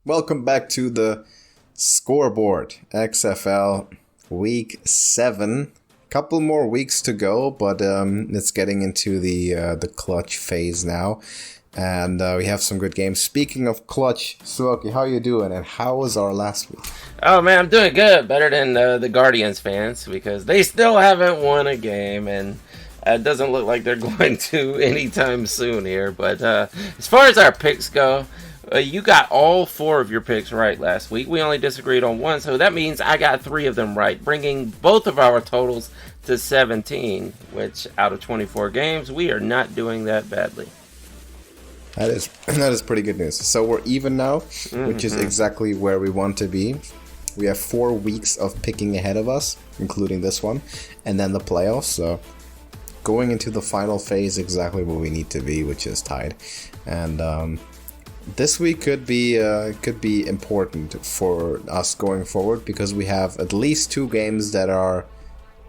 Welcome back to the Scoreboard XFL Week 7. Couple more weeks to go, but it's getting into the clutch phase now, and we have some good games. Speaking of clutch, Smokey, how you doing? And how was our last week? Oh man, I'm doing good. Better than the Guardians fans because they still haven't won a game, and it doesn't look like they're going to anytime soon here. But as far as our picks go. You got all 4 of your picks right last week. We only disagreed on 1, so that means I got 3 of them right, bringing both of our totals to 17, which out of 24 games, we are not doing that badly. That is pretty good news. So we're even now, which is exactly where we want to be. We have 4 weeks of picking ahead of us, including this one, and then the playoffs. So going into the final phase, exactly where we need to be, which is tied. And this week could be important for us going forward because we have at least 2 games that are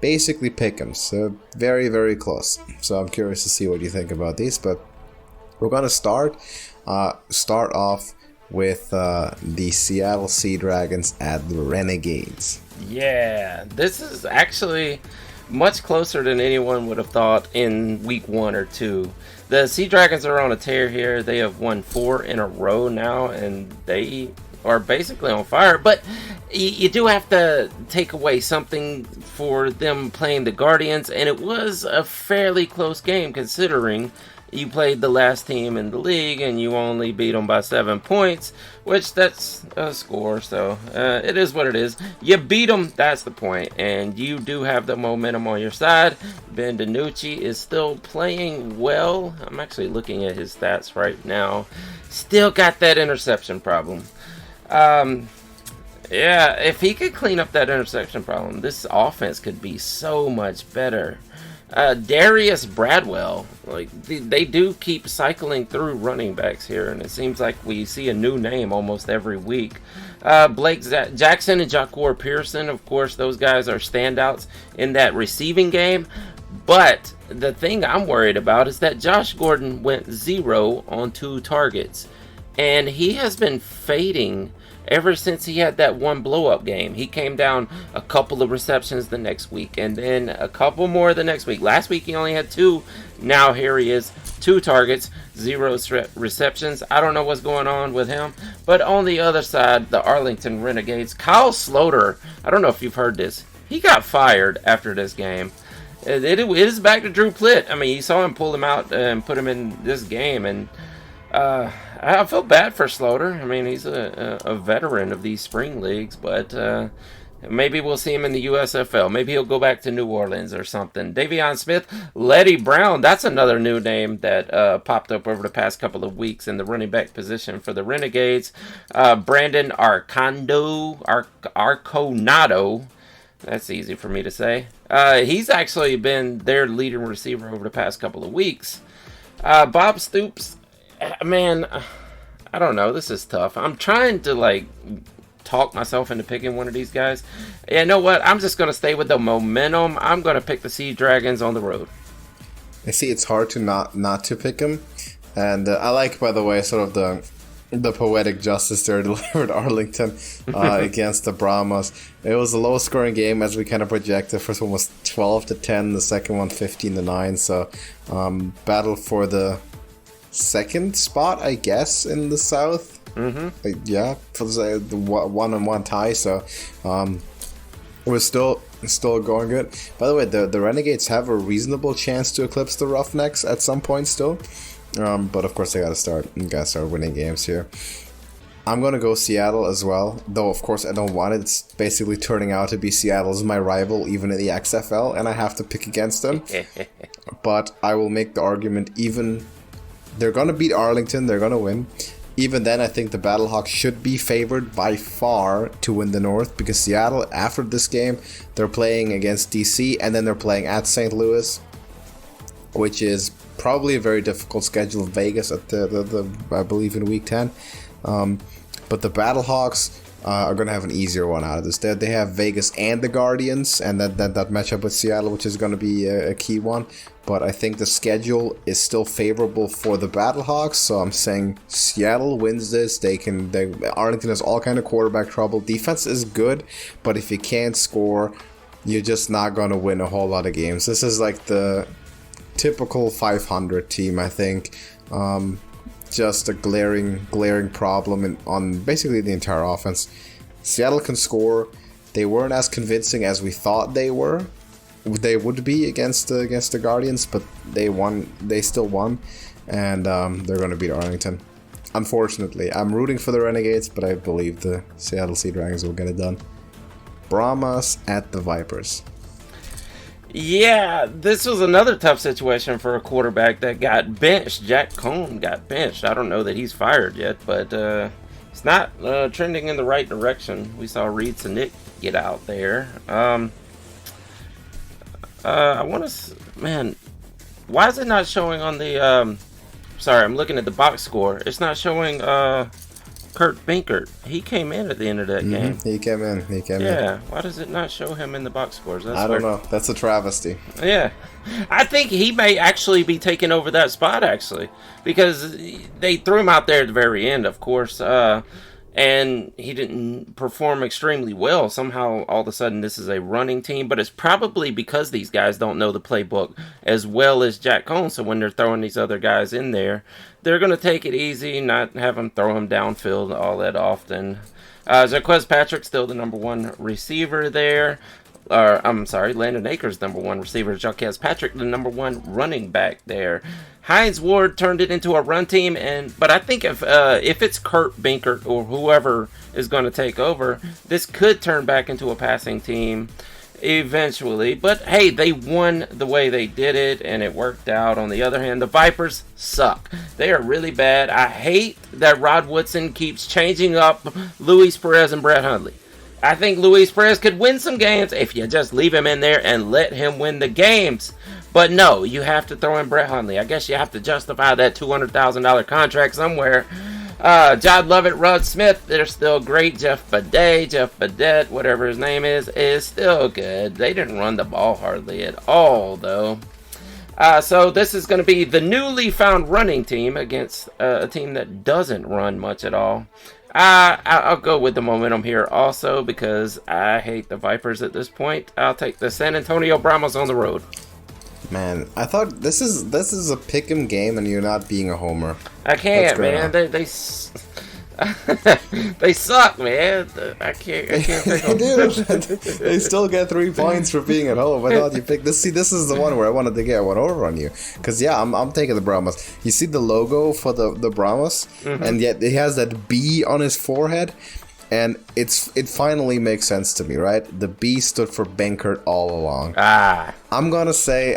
basically pick'ems, so very, very close. So I'm curious to see what you think about these, but we're gonna start off with the Seattle Sea Dragons at the Renegades. Yeah, this is actually much closer than anyone would have thought in week 1 or 2. The Sea Dragons are on a tear here. They have won 4 in a row now, and they are basically on fire. But you do have to take away something for them playing the Guardians, and it was a fairly close game considering you played the last team in the league and you only beat them by 7 points, which that's a score, so it is what it is. You beat them, that's the point, and you do have the momentum on your side. Ben DiNucci is still playing well. I'm actually looking at his stats right now. Still got that interception problem. Yeah, if he could clean up that interception problem, this offense could be so much better. Darius Bradwell, they do keep cycling through running backs here, and it seems like we see a new name almost every week. Blake Jackson and Jaquar Pearson, of course, those guys are standouts in that receiving game. But the thing I'm worried about is that Josh Gordon went 0 on 2 targets, and he has been fading ever since he had that one blow-up game. He came down a couple of receptions the next week, and then a couple more the next week. Last week he only had 2. Now here he is, 2 targets, 0 receptions. I don't know what's going on with him. But on the other side, the Arlington Renegades, Kyle Sloter, I don't know if you've heard this. He got fired after this game. It is back to Drew Plitt. I mean, you saw him pull him out and put him in this game, and I feel bad for Sloter. I mean, he's a veteran of these spring leagues, but maybe we'll see him in the USFL. Maybe he'll go back to New Orleans or something. Davion Smith, Letty Brown, that's another new name that popped up over the past couple of weeks in the running back position for the Renegades. Brandon Arconado, that's easy for me to say. He's actually been their leading receiver over the past couple of weeks. Bob Stoops, man, I don't know. This is tough. I'm trying to talk myself into picking one of these guys. You know what? I'm just going to stay with the momentum. I'm going to pick the Sea Dragons on the road. I see it's hard to not to pick them. And I like, by the way, sort of the poetic justice there delivered Arlington against the Brahmas. It was a low-scoring game as we kind of projected. First one was 12-10, the second one 15-9. So battle for the second spot, I guess, in the South. Yeah, for the 1-1 tie. So it was still going good. By the way, the Renegades have a reasonable chance to eclipse the Roughnecks at some point still. But of course they gotta start winning games here. I'm gonna go Seattle as well, though of course I don't want it. It's basically turning out to be Seattle's my rival even in the XFL, and I have to pick against them. But I will make the argument, even they're gonna beat Arlington, they're gonna win. Even then, I think the Battlehawks should be favored by far to win the North, because Seattle, after this game, they're playing against DC, and then they're playing at St. Louis, which is probably a very difficult schedule. Vegas at the I believe in week 10. But the Battlehawks, are going to have an easier one out of this. They have Vegas and the Guardians, and that matchup with Seattle, which is going to be a key one. But I think the schedule is still favorable for the Battlehawks, so I'm saying Seattle wins this. Arlington has all kind of quarterback trouble. Defense is good, but if you can't score, you're just not going to win a whole lot of games. This is like the typical 500 team, I think. Just a glaring problem on basically the entire offense. Seattle can score. They weren't as convincing as we thought they would be against the Guardians, but they won. They still won, and they're going to beat Arlington. Unfortunately, I'm rooting for the Renegades, but I believe the Seattle Sea Dragons will get it done. Brahmas at the Vipers. Yeah, this was another tough situation for a quarterback that got benched. Jack Cohn got benched. I don't know that he's fired yet, but it's not trending in the right direction. We saw Reed Sinick get out there. I want to... Man, why is it not showing on the... sorry, I'm looking at the box score. It's not showing Kurt Binkert. He came in at the end of that game. He came in. Yeah, why does it not show him in the box scores? I don't know. That's a travesty. Yeah. I think he may actually be taking over that spot, actually. Because they threw him out there at the very end, of course. And he didn't perform extremely well. Somehow, all of a sudden, this is a running team. But it's probably because these guys don't know the playbook as well as Jack Cohn. So when they're throwing these other guys in there, they're going to take it easy, not have them throw them downfield all that often. Jaquez Patrick still the number one receiver there. I'm sorry, Landon Akers number one receiver. Jaquez Patrick the number one running back there. Hines Ward turned it into a run team, but I think if it's Kurt Binkert or whoever is going to take over, this could turn back into a passing team eventually. But hey, they won the way they did it, and it worked out. On the other hand, the Vipers suck. They are really bad. I hate that Rod Woodson keeps changing up Luis Perez and Brett Hundley. I think Luis Perez could win some games if you just leave him in there and let him win the games. But no, you have to throw in Brett Hundley. I guess you have to justify that $200,000 contract somewhere. John Lovett, Rod Smith, they're still great. Jeff Badet, whatever his name is still good. They didn't run the ball hardly at all, though. So this is going to be the newly found running team against a team that doesn't run much at all. I'll go with the momentum here also because I hate the Vipers at this point. I'll take the San Antonio Brahmas on the road. Man, I thought this is a pick'em game and you're not being a homer. I can't, man. They they suck, man. I can't pick them. They still get 3 points for being at home. I thought you picked this. See, this is the one where I wanted to get one over on you. Because, yeah, I'm taking the Brahmas. You see the logo for the Brahmas? Mm-hmm. And yet it has that B on his forehead. And it finally makes sense to me, right? The B stood for Benkert all along. I'm gonna say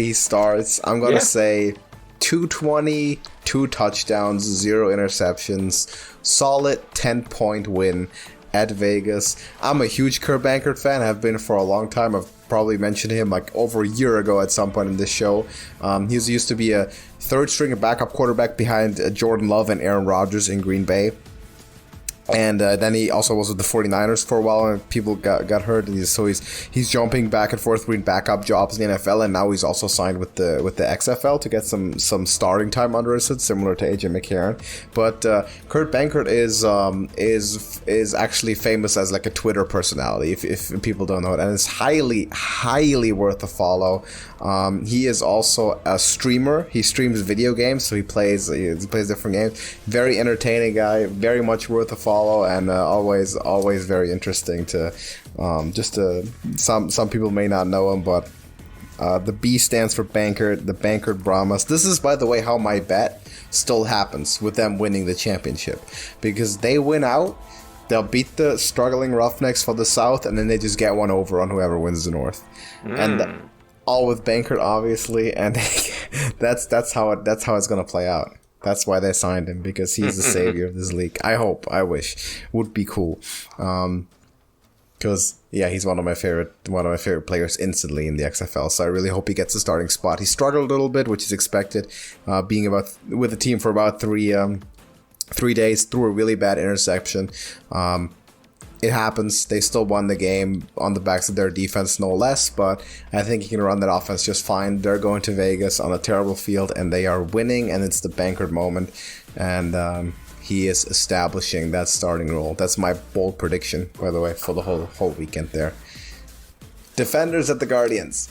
he starts. I'm gonna say 220, 2 touchdowns, 0 interceptions, solid 10-point win at Vegas. I'm a huge Kurt Benkert fan. I've been for a long time. I've probably mentioned him like over a year ago at some point in this show. He used to be a third-string backup quarterback behind Jordan Love and Aaron Rodgers in Green Bay. And then he also was with the 49ers for a while, and people got hurt. And he's jumping back and forth between backup jobs in the NFL, and now he's also signed with the XFL to get some starting time under his hood, similar to AJ McCarron. But Kurt Benkert is actually famous as like a Twitter personality, if people don't know it, and it's highly worth a follow. He is also a streamer. He streams video games, so he plays different games. Very entertaining guy, very much worth a follow, and always very interesting to some people may not know him, but the B stands for Benkert, the Benkert Brahmas. This is, by the way, how my bet still happens with them winning the championship, because they win out, they'll beat the struggling Roughnecks for the South, and then they just get one over on whoever wins the North. And all with Benkert, obviously, and that's how it's gonna play out. That's why they signed him, because he's the savior of this league. I wish. Would be cool. Because he's one of my favorite players instantly in the XFL. So I really hope he gets a starting spot. He struggled a little bit, which is expected, being with the team for about 3 days, threw a really bad interception. it happens. They still won the game on the backs of their defense, no less. But I think he can run that offense just fine. They're going to Vegas on a terrible field, and they are winning, and it's the Bankert moment. And he is establishing that starting role. That's my bold prediction, by the way, for the whole weekend there. Defenders at the Guardians.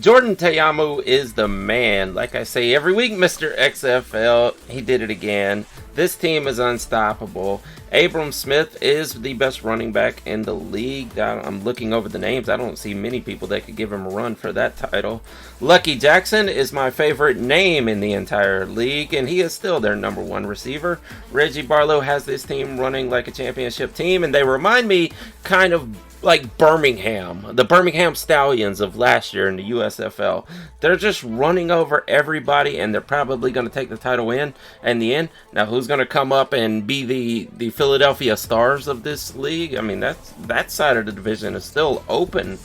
Jordan Ta'amu is the man. Like I say every week, Mr. XFL, he did it again. This team is unstoppable. Abram Smith is the best running back in the league. I'm looking over the names. I don't see many people that could give him a run for that title. Lucky Jackson is my favorite name in the entire league, and he is still their number one receiver. Reggie Barlow has this team running like a championship team, and they remind me kind of like Birmingham, the Birmingham Stallions of last year in the USFL. They're just running over everybody, and they're probably going to take the title in the end. Now, who's going to come up and be the Philadelphia Stars of this league? I mean, that side of the division is still open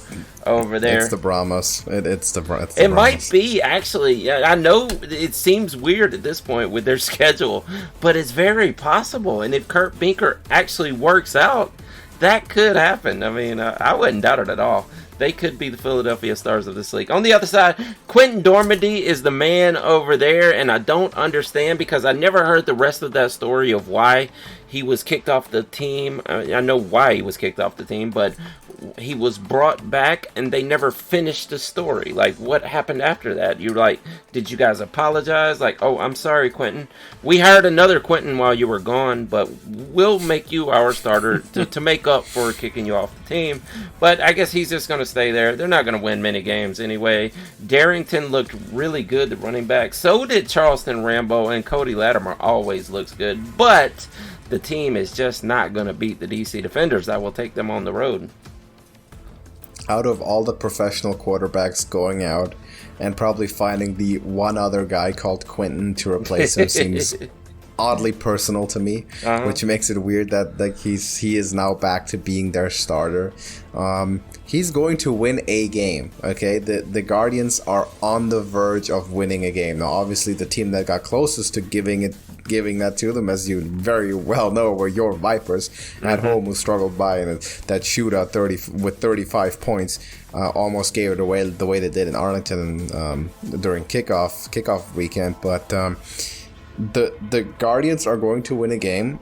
over there. It's the Brahmas. It's the Brahmas. It might be, actually. I know it seems weird at this point with their schedule, but it's very possible. And if Kurt Binker actually works out, that could happen. I mean, I wouldn't doubt it at all. They could be the Philadelphia Stars of this league. On the other side, Quentin Dormady is the man over there, and I don't understand because I never heard the rest of that story of why he was kicked off the team. I know why he was kicked off the team, but he was brought back, and they never finished the story. Like, what happened after that? You're like, did you guys apologize? Like, oh, I'm sorry, Quentin. We hired another Quentin while you were gone, but we'll make you our starter to make up for kicking you off the team. But I guess he's just going to stay there. They're not going to win many games anyway. Darrington looked really good, the running back. So did Charleston Rambo, and Cody Latimer always looks good. But the team is just not going to beat the DC Defenders. I will take them on the road. Out of all the professional quarterbacks going out and probably finding the one other guy called Quentin to replace him seems oddly personal to me, which makes it weird that like he is now back to being their starter. He's going to win a game, okay? The Guardians are on the verge of winning a game. Now, obviously, the team that got closest to giving that to them, as you very well know, were your Vipers at home, who struggled by in that shootout with 35 points. Almost gave it away the way they did in Arlington during kickoff weekend. But the Guardians are going to win a game.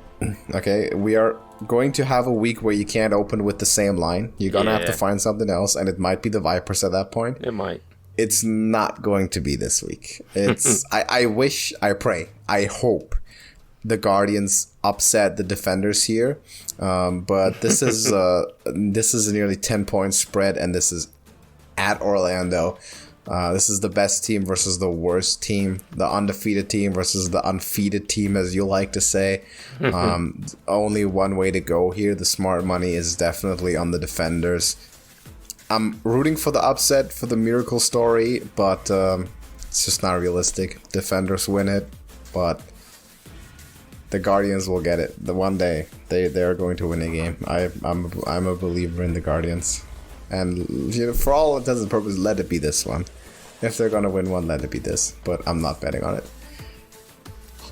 Okay, we are going to have a week where you can't open with the same line. You're gonna have to find something else, and it might be the Vipers at that point. It might. It's not going to be this week. It's I wish, I pray, I hope the Guardians upset the Defenders here. But this is a nearly 10-point spread, and this is at Orlando. This is the best team versus the worst team, the undefeated team versus the undefeated team, as you like to say. Only one way to go here. The smart money is definitely on the Defenders. I'm rooting for the upset, for the miracle story, but it's just not realistic. Defenders win it, but the Guardians will get it. The one day they are going to win a game. I'm a believer in the Guardians. And for all intents and purposes, let it be this one. If they're going to win one, let it be this. But I'm not betting on it.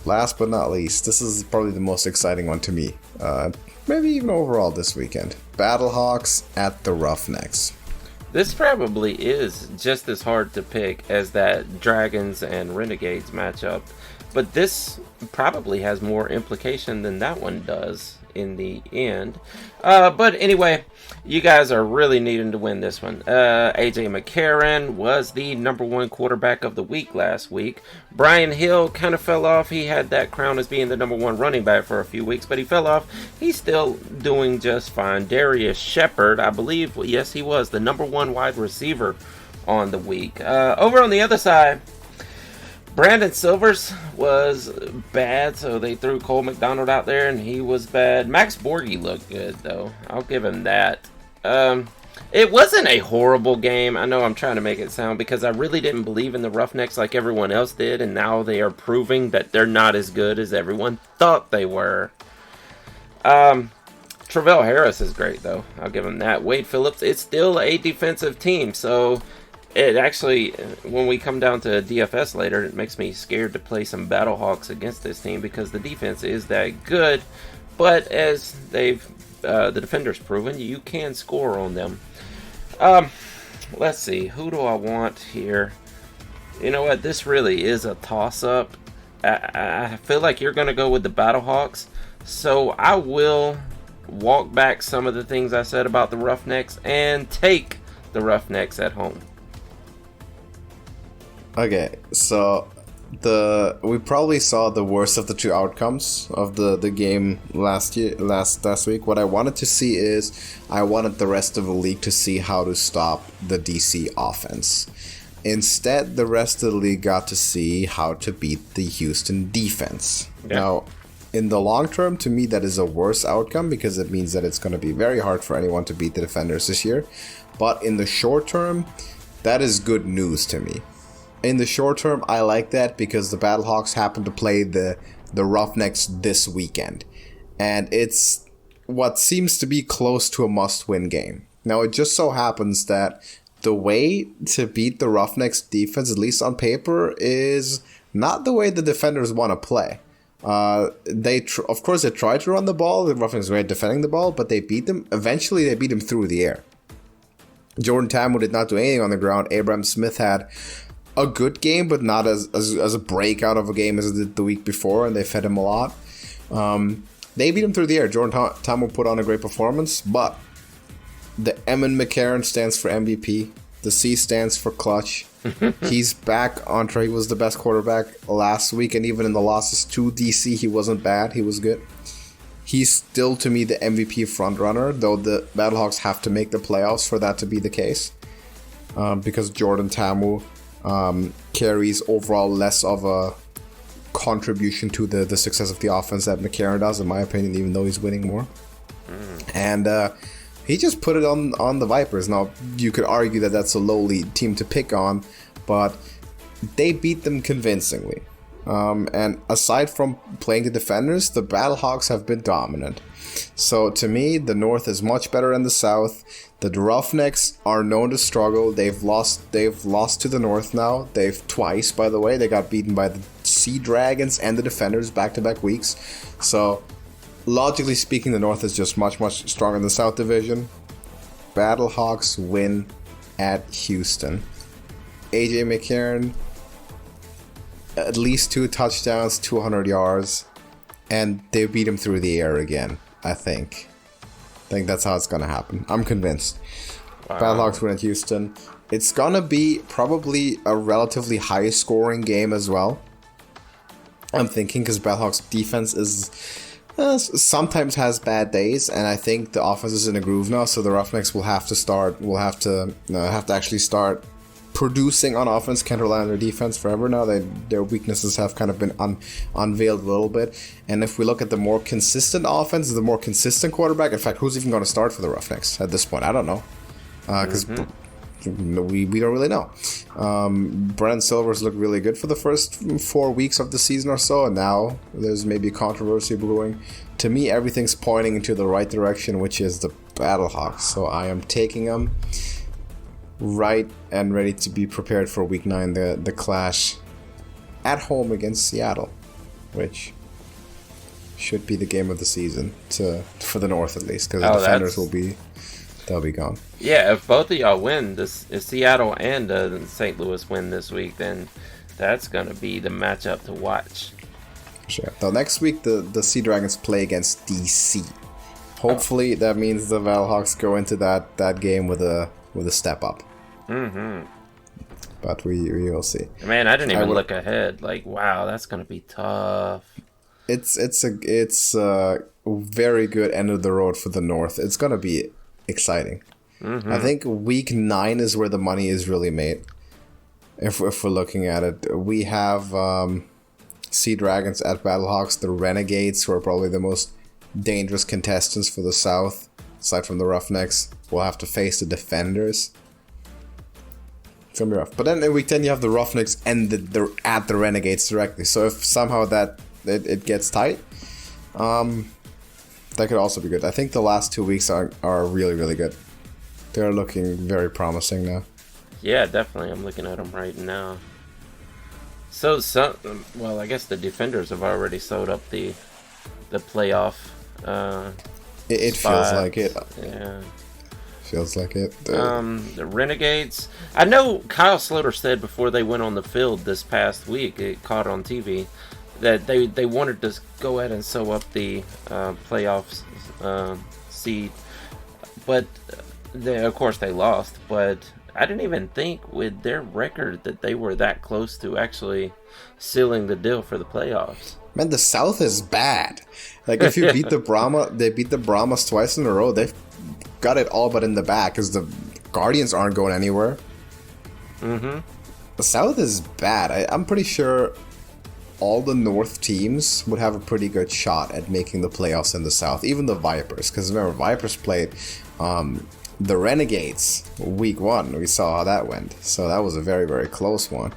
Last but not least, this is probably the most exciting one to me. Maybe even overall this weekend. Battlehawks at the Roughnecks. This probably is just as hard to pick as that Dragons and Renegades matchup. But this probably has more implication than that one does in the end. But anyway, you guys are really needing to win this one. AJ McCarron was the number one quarterback of the week last week. Brian Hill kind of fell off. He had that crown as being the number one running back for a few weeks, but he fell off. He's still doing just fine. Darius Shepard, I believe, yes, he was the number one wide receiver on the week. Over on the other side, Brandon Silvers was bad, so they threw Cole McDonald out there, and he was bad. Max Borghi looked good, though. I'll give him that. It wasn't a horrible game. I know I'm trying to make it sound, because I really didn't believe in the Roughnecks like everyone else did, and now they are proving that they're not as good as everyone thought they were. Travell Harris is great, though. I'll give him that. Wade Phillips, it's still a defensive team, so it actually, when we come down to DFS later, it makes me scared to play some Battlehawks against this team because the defense is that good. But as they've the defender's proven you can score on them. Let's see. Who do I want here? You know what? This really is a toss-up. I feel like you're going to go with the Battlehawks. So I will walk back some of the things I said about the Roughnecks and take the Roughnecks at home. Okay, so we probably saw the worst of the two outcomes of the game last week. What I wanted to see is I wanted the rest of the league to see how to stop the DC offense. Instead, the rest of the league got to see how to beat the Houston defense. Yeah. Now, in the long term, to me, that is a worse outcome because it means that it's going to be very hard for anyone to beat the defenders this year. But in the short term, that is good news to me. In the short term, I like that because the Battlehawks happen to play the Roughnecks this weekend. And it's what seems to be close to a must-win game. Now, it just so happens that the way to beat the Roughnecks defense, at least on paper, is not the way the defenders want to play. Of course, they tried to run the ball. The Roughnecks were defending the ball, but they beat them. Eventually, they beat them through the air. Jordan Tamu did not do anything on the ground. Abram Smith had a good game, but not as a breakout of a game as it did the week before, and they fed him a lot. They beat him through the air. Jordan Tamu put on a great performance, but the M in McCarron stands for MVP. The C stands for clutch. He's back on track. He was the best quarterback last week, and even in the losses to DC, he wasn't bad. He was good. He's still, to me, the MVP frontrunner, though the Battlehawks have to make the playoffs for that to be the case. Because Jordan Tamu carries overall less of a contribution to the success of the offense that McCarron does, in my opinion, even though he's winning more. And he just put it on the Vipers. Now, you could argue that that's a lowly team to pick on, but they beat them convincingly. And aside from playing the defenders, the Battlehawks have been dominant. So to me, the North is much better than the South. The Roughnecks are known to struggle. They've lost to the North now. They've twice, by the way. They got beaten by the Sea Dragons and the Defenders back-to-back weeks. So logically speaking, the North is just much, much stronger than the South Division. Battlehawks win at Houston. AJ McCarron, at least 2 touchdowns, 200 yards, and they beat him through the air again, I think. I think that's how it's going to happen. I'm convinced. Wow. Battlehawks win at Houston. It's going to be probably a relatively high-scoring game as well. I'm thinking because Battlehawks defense is sometimes has bad days, and I think the offense is in a groove now, so the Roughnecks will have to actually start producing on offense, can't rely on their defense forever now. Their weaknesses have kind of been unveiled a little bit. And if we look at the more consistent offense, the more consistent quarterback, in fact, who's even going to start for the Roughnecks at this point? I don't know. Because we don't really know. Brennan Silvers looked really good for the first 4 weeks of the season or so, and now there's maybe controversy brewing. To me, everything's pointing into the right direction, which is the Battlehawks. So I am taking them right and ready to be prepared for Week 9, the clash at home against Seattle, which should be the game of the season for the North at least, because the defenders they'll be gone. Yeah, if both of y'all win, if Seattle and St. Louis win this week, then that's going to be the matchup to watch. Sure. So next week, the Sea Dragons play against DC. Hopefully, that means the Battlehawks go into that game with a step up. But we will see. Man, I didn't even look ahead. Like, wow, that's going to be tough. It's a very good end of the road for the North. It's going to be exciting. I think Week 9 is where the money is really made. If we're looking at it, we have Sea Dragons at Battlehawks, the Renegades, who are probably the most dangerous contestants for the South, aside from the Roughnecks. We'll have to face the Defenders. It's gonna be rough. But then in Week 10 you have the Roughnecks and they're at the Renegades directly. So if somehow it gets tight, that could also be good. I think the last 2 weeks are really, really good. They're looking very promising now. Yeah, definitely. I'm looking at them right now. So I guess the Defenders have already sewed up the playoff. It feels like it. Yeah. Feels like it. The Renegades. I know Kyle Sloter said before they went on the field this past week, it caught on TV, that they wanted to go ahead and sew up the playoffs seed, but of course they lost. But I didn't even think with their record that they were that close to actually sealing the deal for the playoffs. Man, the South is bad. Like if you beat the Brahmas twice in a row, they've got it all but in the back because the Guardians aren't going anywhere. Mm-hmm. The South is bad. I'm pretty sure all the North teams would have a pretty good shot at making the playoffs in the South, even the Vipers. Because remember, Vipers played the Renegades week 1. We saw how that went. So that was a very, very close one.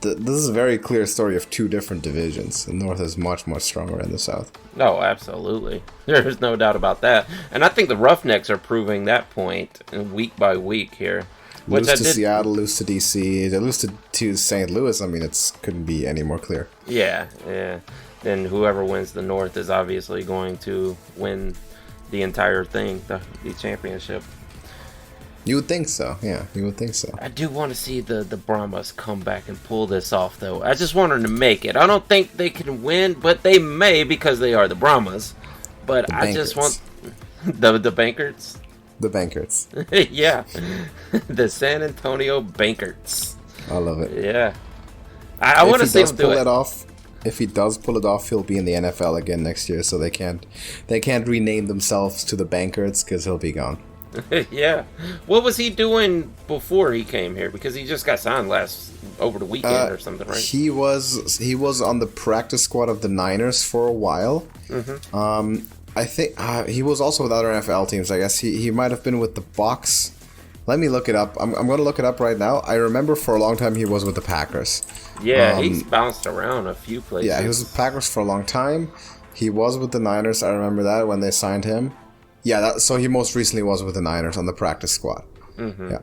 This is a very clear story of two different divisions. The North is much, much stronger than the South. Oh, absolutely. There's no doubt about that. And I think the Roughnecks are proving that point week by week here. Lose to Seattle, lose to DC, they lose to St. Louis. I mean, it couldn't be any more clear. Yeah. Then whoever wins the North is obviously going to win the entire thing, the championship. You would think so, yeah. You would think so. I do want to see the Brahmas come back and pull this off, though. I just want them to make it. I don't think they can win, but they may because they are the Brahmas. But I just want the Bankers. The Bankers. Yeah, the San Antonio Bankers. I love it. Yeah, I want to see him do it. If he does pull it off, he'll be in the NFL again next year. So they can't rename themselves to the Bankers because he'll be gone. Yeah. What was he doing before he came here? Because he just got signed over the weekend or something, right? He was on the practice squad of the Niners for a while. Mm-hmm. I think he was also with other NFL teams. I guess he might have been with the Bucs. Let me look it up. I'm going to look it up right now. I remember for a long time he was with the Packers. Yeah, he's bounced around a few places. Yeah, he was with the Packers for a long time. He was with the Niners. I remember that when they signed him. Yeah, so he most recently was with the Niners on the practice squad. Mm-hmm. Yeah,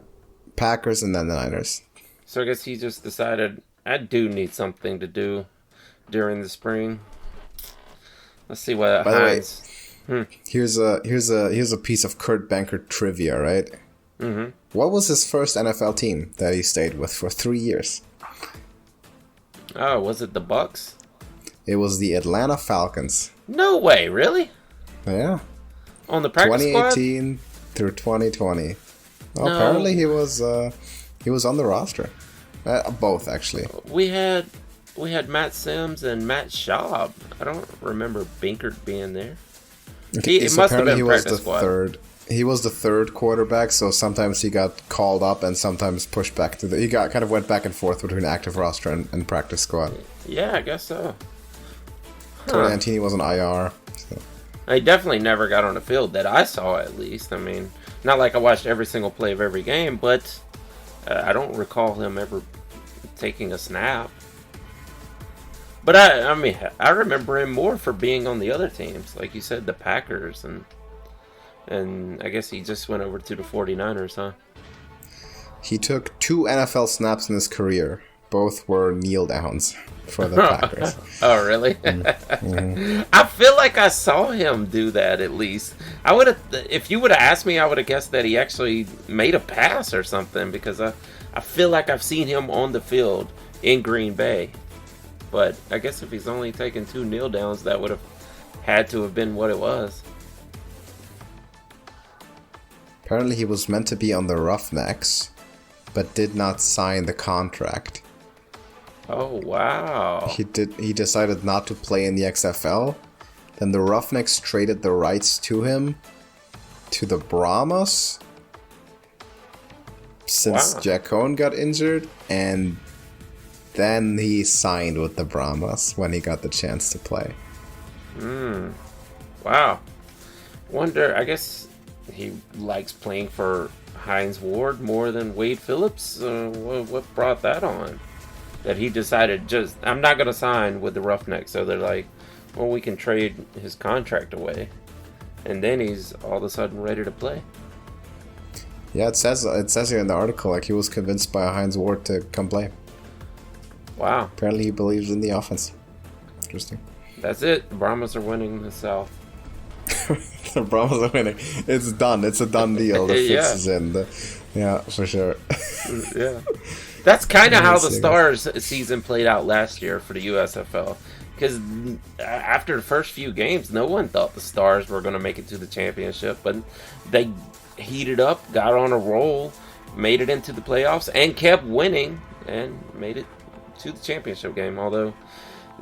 Packers and then the Niners. So I guess he just decided, I do need something to do during the spring. Let's see what. By the way, here's a piece of Kurt Benkert trivia, right? Mm-hmm. What was his first NFL team that he stayed with for 3 years? Oh, was it the Bucs? It was the Atlanta Falcons. No way, really? Yeah. On the practice 2018 squad? through 2020. Well, No. apparently he was on the roster. Both actually. We had Matt Sims and Matt Schaub. I don't remember Benkert being there. It must have been practice squad. He was the third quarterback, so sometimes he got called up and sometimes pushed back to he kind of went back and forth between active roster and practice squad. Yeah, I guess so. Tony Antini was on IR. So. He definitely never got on the field that I saw, at least. I mean, not like I watched every single play of every game, but I don't recall him ever taking a snap. But I mean, I remember him more for being on the other teams, like you said, the Packers, and I guess he just went over to the 49ers, huh? He took 2 NFL snaps in his career. Both were kneel downs for the Packers. Oh, really? Mm-hmm. I feel like I saw him do that at least. I would have, if you would have asked me, I would have guessed that he actually made a pass or something, because I feel like I've seen him on the field in Green Bay. But I guess if he's only taken 2 kneel downs, that would have had to have been what it was. Apparently he was meant to be on the Roughnecks, but did not sign the contract. Oh, wow. He decided not to play in the XFL. Then the Roughnecks traded the rights to him to the Brahmas since Jack Cohn got injured, and then he signed with the Brahmas when he got the chance to play. Wow. Wonder, I guess he likes playing for Hines Ward more than Wade Phillips. What brought that on? That he decided, I'm not going to sign with the Roughnecks. So they're like, well, we can trade his contract away. And then he's all of a sudden ready to play. Yeah, it says here in the article, like he was convinced by Hines Ward to come play. Wow. Apparently he believes in the offense. Interesting. That's it. The Brahmas are winning the South. The Brahmas are winning. It's done. It's a done deal. The Yeah. fix is in. Yeah, for sure. Yeah. That's kind of how the Stars season played out last year for the USFL. Because after the first few games, no one thought the Stars were going to make it to the championship. But they heated up, got on a roll, made it into the playoffs, and kept winning, and made it to the championship game. Although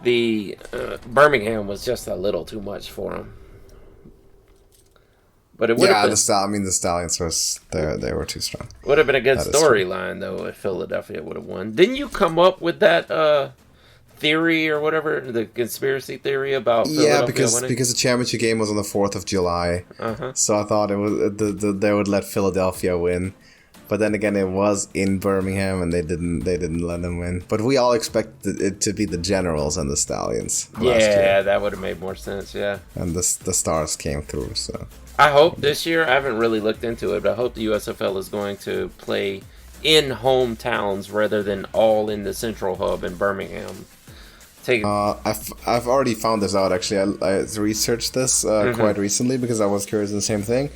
the Birmingham was just a little too much for them. But it would have been, the Stallions they were too strong. Would have been a good storyline though if Philadelphia would have won. Didn't you come up with that theory or whatever, the conspiracy theory about Philadelphia winning? because the championship game was on the 4th of July, so I thought it was they would let Philadelphia win. But then again, it was in Birmingham, and they didn't let them win. But we all expected it to be the Generals and the Stallions. Yeah, that would have made more sense. Yeah, and the Stars came through. So I hope this year. I haven't really looked into it, but I hope the USFL is going to play in hometowns rather than all in the central hub in Birmingham. I've already found this out. Actually, I researched this quite recently because I was curious of the same thing.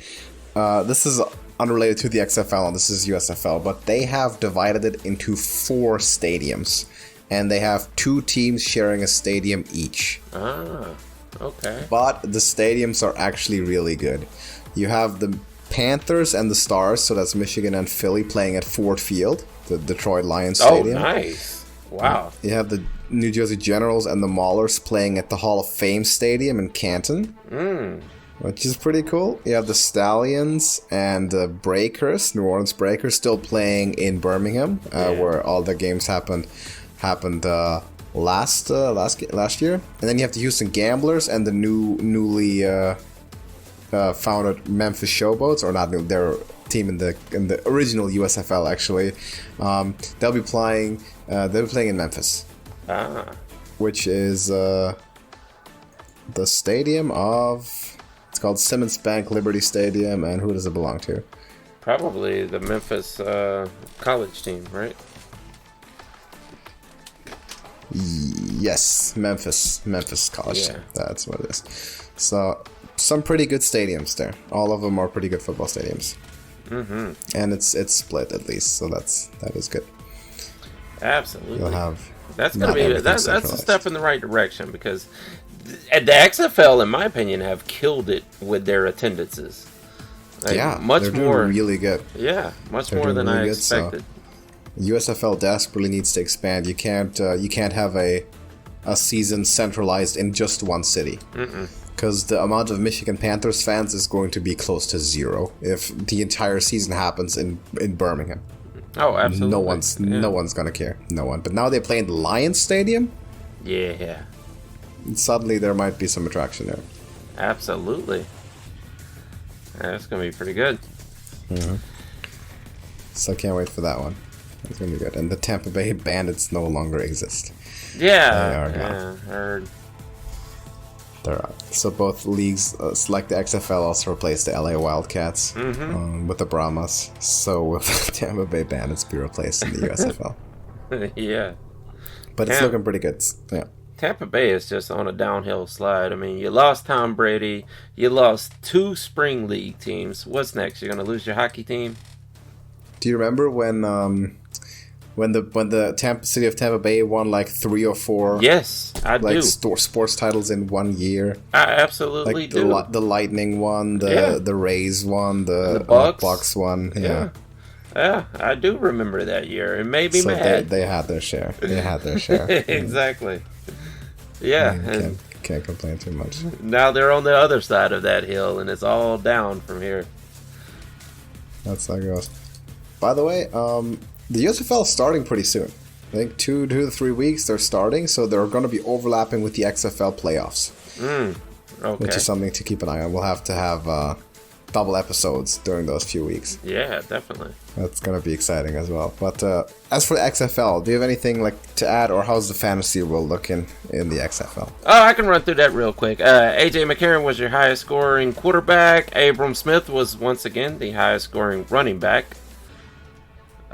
This is unrelated to the XFL, and this is USFL, but they have divided it into 4 stadiums, and they have 2 teams sharing a stadium each. Okay. But the stadiums are actually really good. You have the Panthers and the Stars, so that's Michigan and Philly, playing at Ford Field, the Detroit Lions Stadium. Oh, nice. Wow. You have the New Jersey Generals and the Maulers playing at the Hall of Fame Stadium in Canton. Which is pretty cool. You have the Stallions and the Breakers, New Orleans Breakers, still playing in Birmingham, where all the games happened last year. And then you have the Houston Gamblers and the newly founded Memphis Showboats, or not new, their team in the original USFL actually. They'll be playing in Memphis, which is the stadium of. It's called Simmons Bank Liberty Stadium, and who does it belong to? Probably the Memphis college team, right? Yes, Memphis College. Yeah. That's what it is. So, some pretty good stadiums there. All of them are pretty good football stadiums. And it's split at least, so that is good. Absolutely. You'll have that's a step in the right direction, because the XFL, in my opinion, have killed it with their attendances. Much more really good. Yeah, much more than I expected. USFL desperately needs to expand. You can't have a season centralized in just one city, because the amount of Michigan Panthers fans is going to be close to 0 if the entire season happens in Birmingham. Oh, absolutely. No one's gonna care. No one. But now they play in the Lions Stadium. Yeah. Suddenly there might be some attraction there. Absolutely. That's going to be pretty good. So I can't wait for that one. It's going to be good. And the Tampa Bay Bandits no longer exist. Yeah. They are gone. Heard. They're out. So both leagues, like the XFL, also replaced the LA Wildcats with the Brahmas. So will the Tampa Bay Bandits be replaced in the USFL? Yeah. But it's looking pretty good. Yeah. Tampa Bay is just on a downhill slide. I mean, you lost Tom Brady. You lost 2 spring league teams. What's next? You're going to lose your hockey team? Do you remember when the city of Tampa Bay won like 3 or 4? Yes, I do. Sports titles in 1 year. I absolutely do. The Lightning won, the Rays won, the Bucks won. Yeah. Yeah, I do remember that year. It made me mad. They had their share. Exactly. Yeah. Can't complain too much. Now they're on the other side of that hill, and it's all down from here. That's how it goes. By the way, the USFL is starting pretty soon. I think 2 to 3 weeks they're starting, so they're going to be overlapping with the XFL playoffs. Okay. Which is something to keep an eye on. We'll have to have double episodes during those few weeks. Yeah, definitely. That's going to be exciting as well. But as for the XFL, do you have anything to add, or how's the fantasy world looking in the XFL? Oh, I can run through that real quick. AJ McCarron was your highest scoring quarterback. Abram Smith was once again the highest scoring running back.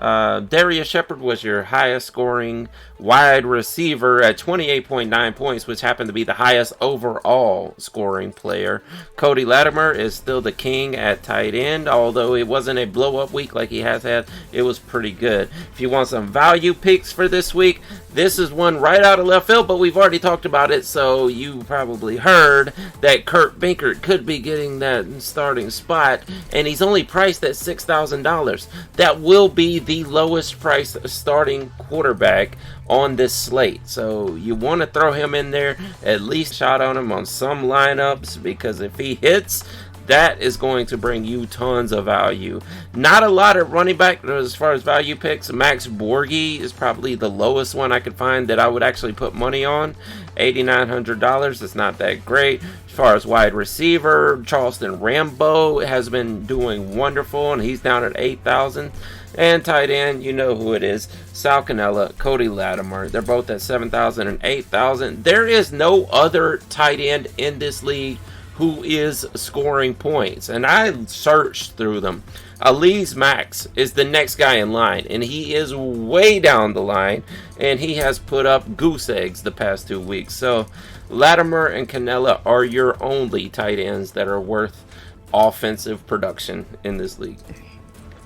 Darius Shepard was your highest scoring wide receiver at 28.9 points, which happened to be the highest overall scoring player. Cody Latimer is still the king at tight end, although it wasn't a blow-up week like he has had. It was pretty good. If you want some value picks for this week, this is one right out of left field, but we've already talked about it, so you probably heard that Kurt Benkert could be getting that starting spot, and he's only priced at $6,000. That will be the lowest priced starting quarterback on this slate, so you want to throw him in there, at least shot on him on some lineups, because if he hits, that is going to bring you tons of value. Not a lot of running back as far as value picks. Max Borghi is probably the lowest one I could find that I would actually put money on. $8,900. It's not that great. As far as wide receiver, Charleston Rambo has been doing wonderful, and he's down at $8,000. And tight end, you know who it is. Sal Cannella, Cody Latimer. They're both at $7,000 and $8,000. There is no other tight end in this league who is scoring points, and I searched through them. Alize Max is the next guy in line, and he is way down the line, and he has put up goose eggs the past 2 weeks. So Latimer and Cannella are your only tight ends that are worth offensive production in this league.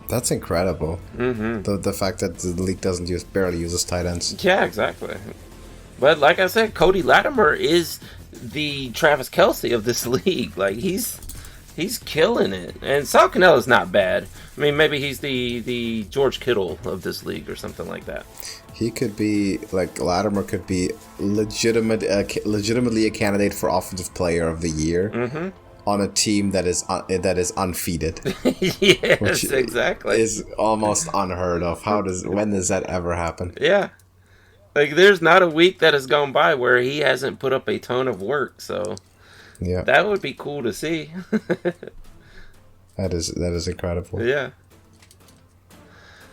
That's incredible. Mm-hmm. The fact that the league barely uses tight ends. Yeah, exactly. But like I said, Cody Latimer is the Travis Kelce of this league. Like, he's killing it. And Sal Cannella's not bad. I mean, maybe he's the George Kittle of this league or something like that. He could be, like, Latimer could be legitimately a candidate for Offensive Player of the Year on a team that is undefeated. Yes, which exactly. Is almost unheard of. When does that ever happen? Yeah. Like, there's not a week that has gone by where he hasn't put up a ton of work, so yeah, that would be cool to see. That is incredible. Yeah.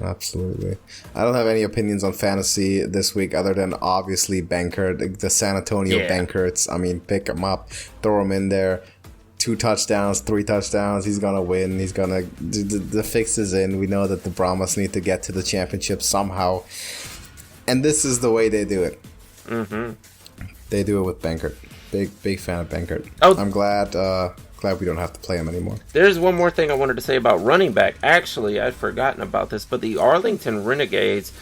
Absolutely. I don't have any opinions on fantasy this week other than obviously Benkert, the San Antonio Benkerts. I mean, pick him up, throw him in there. 2 touchdowns, 3 touchdowns. He's going to win. He's going to... The fix is in. We know that the Brahmas need to get to the championship somehow. And this is the way they do it. They do it with Benkert. Big fan of Benkert. Oh. I'm glad we don't have to play him anymore. There's one more thing I wanted to say about running back. Actually, I'd forgotten about this, but the Arlington Renegades...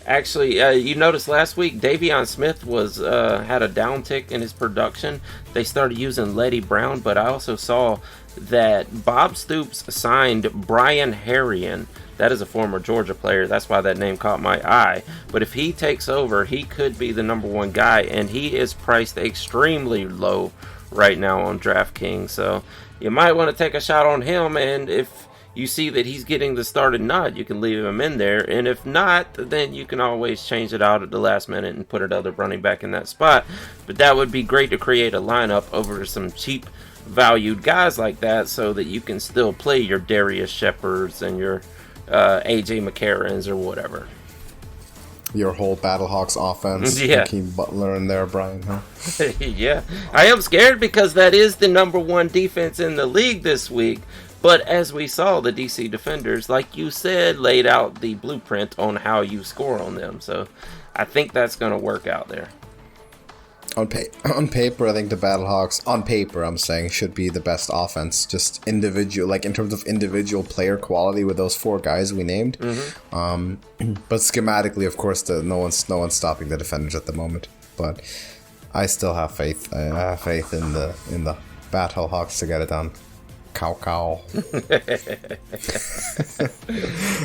Actually, you noticed last week Davion Smith was had a downtick in his production. They started using Letty Brown, but I also saw that Bob Stoops signed Brian Harrion. That is a former Georgia player. That's why that name caught my eye. But if he takes over, he could be the number one guy, and he is priced extremely low right now on DraftKings. So you might want to take a shot on him, and if you see that he's getting the started nod, you can leave him in there. And if not, then you can always change it out at the last minute and put another running back in that spot. But that would be great to create a lineup over some cheap valued guys like that so that you can still play your Darius Shepards and your AJ McCarrons or whatever. Your whole Battlehawks offense. Yeah. Hakeem Butler in there, Brian, huh? Yeah. I am scared because that is the number one defense in the league this week. But as we saw, the DC Defenders, like you said, laid out the blueprint on how you score on them. So I think that's going to work out there. On paper, I think the Battlehawks, on paper, I'm saying, should be the best offense. Just individual, like in terms of individual player quality with those 4 guys we named. But schematically, of course, no one's stopping the Defenders at the moment. But I still have faith. I have faith in the Battlehawks to get it done. Cow.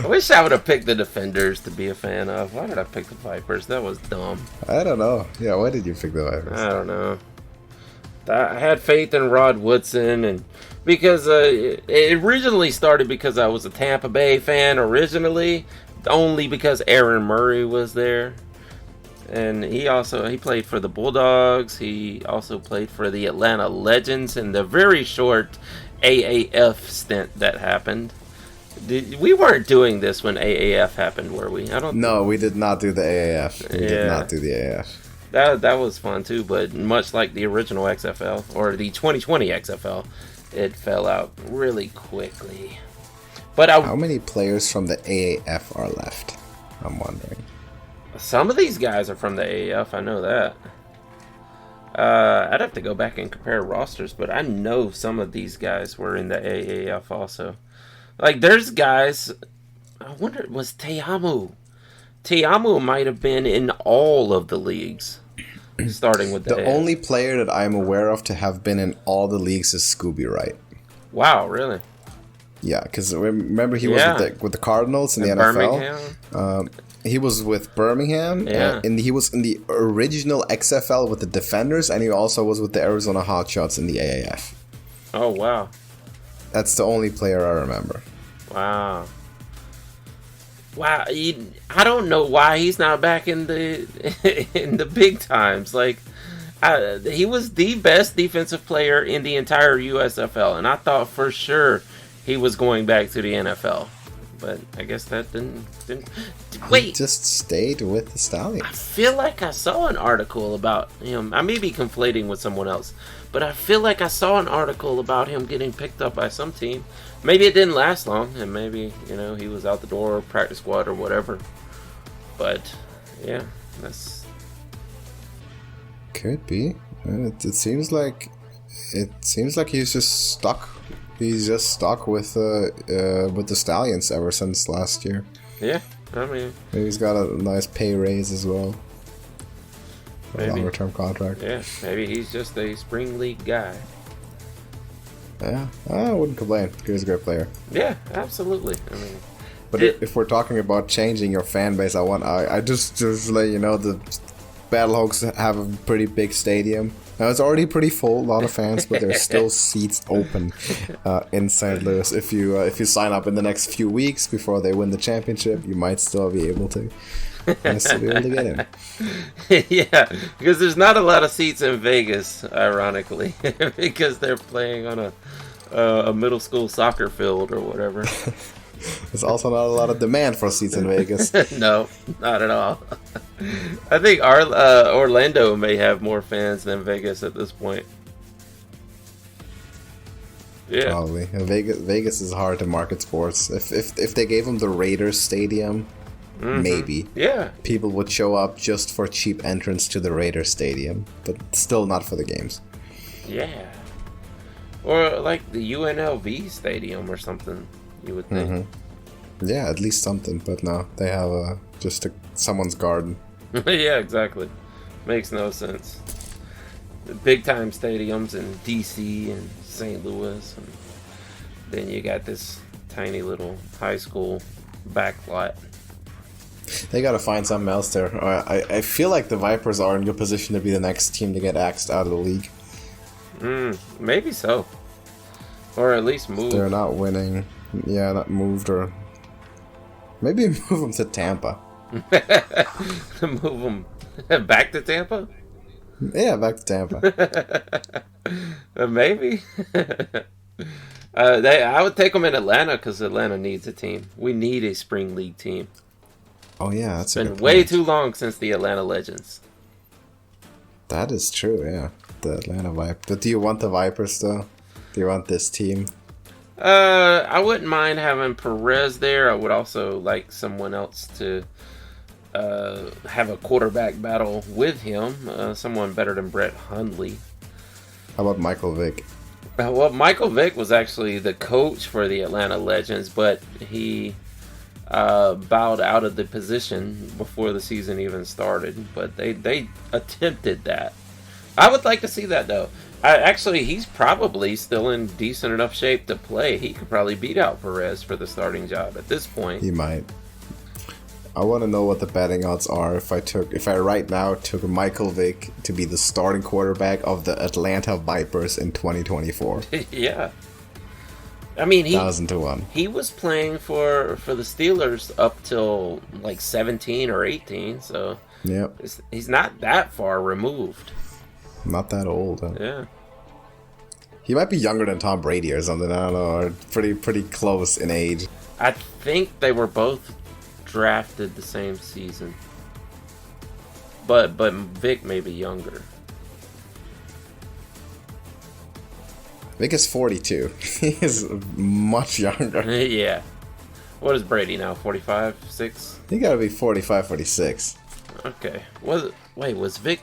I wish I would have picked the Defenders to be a fan of. Why did I pick the Vipers? That was dumb. I don't know. Yeah, why did you pick the Vipers? I don't know. I had faith in Rod Woodson, and because it originally started because I was a Tampa Bay fan originally, only because Aaron Murray was there. And he played for the Bulldogs. He also played for the Atlanta Legends in the very short AAF stint that happened. We weren't doing this when AAF happened, were we? No, we did not do the AAF. We did not do the AAF. That was fun too, but much like the original XFL or the 2020 XFL, it fell out really quickly. But how many players from the AAF are left? I'm wondering. Some of these guys are from the AAF. I know that. I'd have to go back and compare rosters, but I know some of these guys were in the AAF also. Like, there's guys. I wonder, was Te'amu? Te'amu might have been in all of the leagues, starting with the AAF. Only player that I'm aware of to have been in all the leagues is Scooby Wright. Wow, really? Yeah, because remember he was with the Cardinals in the NFL. Birmingham. He was with Birmingham, and he was in the original XFL with the Defenders, and he also was with the Arizona Hotshots in the AAF. Oh, wow. That's the only player I remember. Wow. Wow, I don't know why he's not back in the big times. Like, he was the best defensive player in the entire USFL, and I thought for sure he was going back to the NFL. But I guess that didn't wait. He just stayed with the Stallions. I feel like I saw an article about him. I may be conflating with someone else, but I feel like I saw an article about him getting picked up by some team. Maybe it didn't last long, and maybe, he was out the door, practice squad, or whatever. But, yeah, that's... Could be. It seems like he's just stuck. He's just stuck with the Stallions ever since last year. Yeah, I mean... Maybe he's got a nice pay raise as well. Maybe. A longer-term contract. Yeah, maybe he's just a spring league guy. Yeah, I wouldn't complain. He's a great player. Yeah, absolutely. I mean, but if we're talking about changing your fan base, I just let you know the Battlehawks have a pretty big stadium. Now it's already pretty full, a lot of fans, but there's still seats open in St. Louis. If you sign up in the next few weeks before they win the championship, you might still be able to. Still be able to get in. Yeah, because there's not a lot of seats in Vegas, ironically, because they're playing on a middle school soccer field or whatever. There's also not a lot of demand for seats in Vegas. No, not at all. I think Orlando may have more fans than Vegas at this point. Yeah, probably. Vegas is hard to market sports. If they gave them the Raiders Stadium. Mm-hmm. Maybe. Yeah. People would show up just for cheap entrance to the Raiders Stadium, but still not for the games. Yeah. Or like the UNLV Stadium or something, you would think. Mm-hmm. Yeah, at least something, but no, they have just someone's garden. Yeah, exactly. Makes no sense. The big time stadiums in DC and St. Louis, and then you got this tiny little high school backlot. They gotta find something else there. I feel like the Vipers are in good position to be the next team to get axed out of the league. Maybe so. Or at least move. They're not winning. Yeah, not moved, or maybe move them to Tampa. Move them back to Tampa? Yeah, back to Tampa. Maybe. I would take them in Atlanta because Atlanta needs a team. We need a spring league team. Oh yeah, that's been way too long since the Atlanta Legends. That is true, yeah. The Atlanta Vipers. But do you want the Vipers though? Do you want this team? I wouldn't mind having Perez there. I would also like someone else to have a quarterback battle with him. Someone better than Brett Hundley. How about Michael Vick? Well, Michael Vick was actually the coach for the Atlanta Legends, but he bowed out of the position before the season even started. But they attempted that. I would like to see that, though. Actually, he's probably still in decent enough shape to play. He could probably beat out Perez for the starting job at this point. He might. I want to know what the betting odds are if I right now took Michael Vick to be the starting quarterback of the Atlanta Vipers in 2024. Yeah. I mean, 1,000 to 1. He was playing for the Steelers up till like 17 or 18, so yep. He's not that far removed. Not that old. Huh? Yeah. He might be younger than Tom Brady or something. I don't know. Or pretty close in age. I think they were both drafted the same season. But Vic may be younger. Vic is 42. He is much younger. Yeah. What is Brady now? 45, 6? He gotta be 45, 46. Okay. Was Vic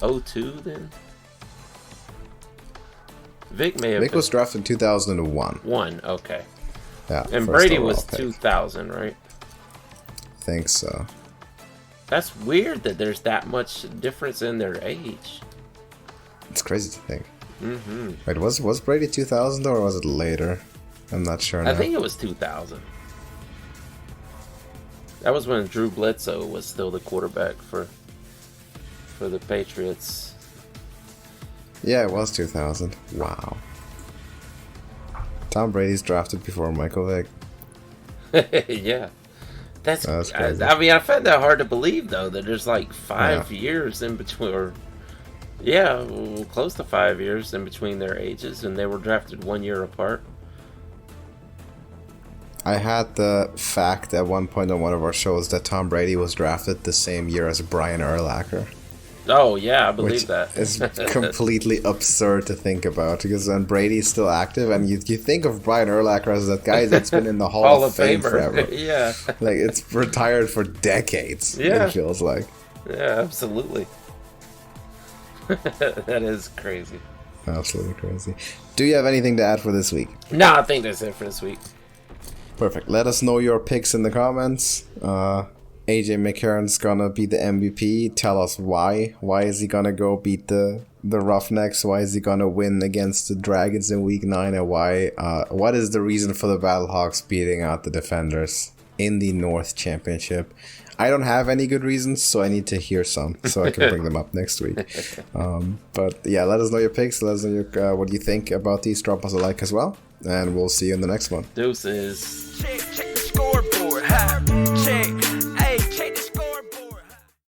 02 then? Vic may have. Vic was drafted in 2001. Okay. Yeah. And Brady was 2000, right? I think so. That's weird that there's that much difference in their age. It's crazy to think. Mm-hmm. Wait, was Brady 2000 or was it later? I'm not sure now. I think it was 2000. That was when Drew Bledsoe was still the quarterback for the Patriots. Yeah, it was 2000. Wow. Tom Brady's drafted before Michael Vick. Yeah. That's crazy. I mean, I find that hard to believe, though, that there's like 5 years in between, or close to 5 years in between their ages, and they were drafted 1 year apart. I had the fact at one point on one of our shows that Tom Brady was drafted the same year as Brian Urlacher. Oh, yeah, I believe that. It's completely absurd to think about, because when Brady's still active, and you think of Brian Urlacher as that guy that's been in the Hall of Fame forever. Yeah. Like, it's retired for decades, yeah. it feels like. Yeah, absolutely. That is crazy. Absolutely crazy. Do you have anything to add for this week? No, I think that's it for this week. Perfect. Let us know your picks in the comments. AJ McCarron's gonna be the MVP. Tell us why. Why is he gonna go beat the Roughnecks? Why is he gonna win against the Dragons in Week 9? And why? What is the reason for the Battlehawks beating out the Defenders in the North Championship? I don't have any good reasons, so I need to hear some, so I can bring them up next week. But yeah, let us know your picks. Let us know what you think about these. Drop us a like as well, and we'll see you in the next one. Deuces.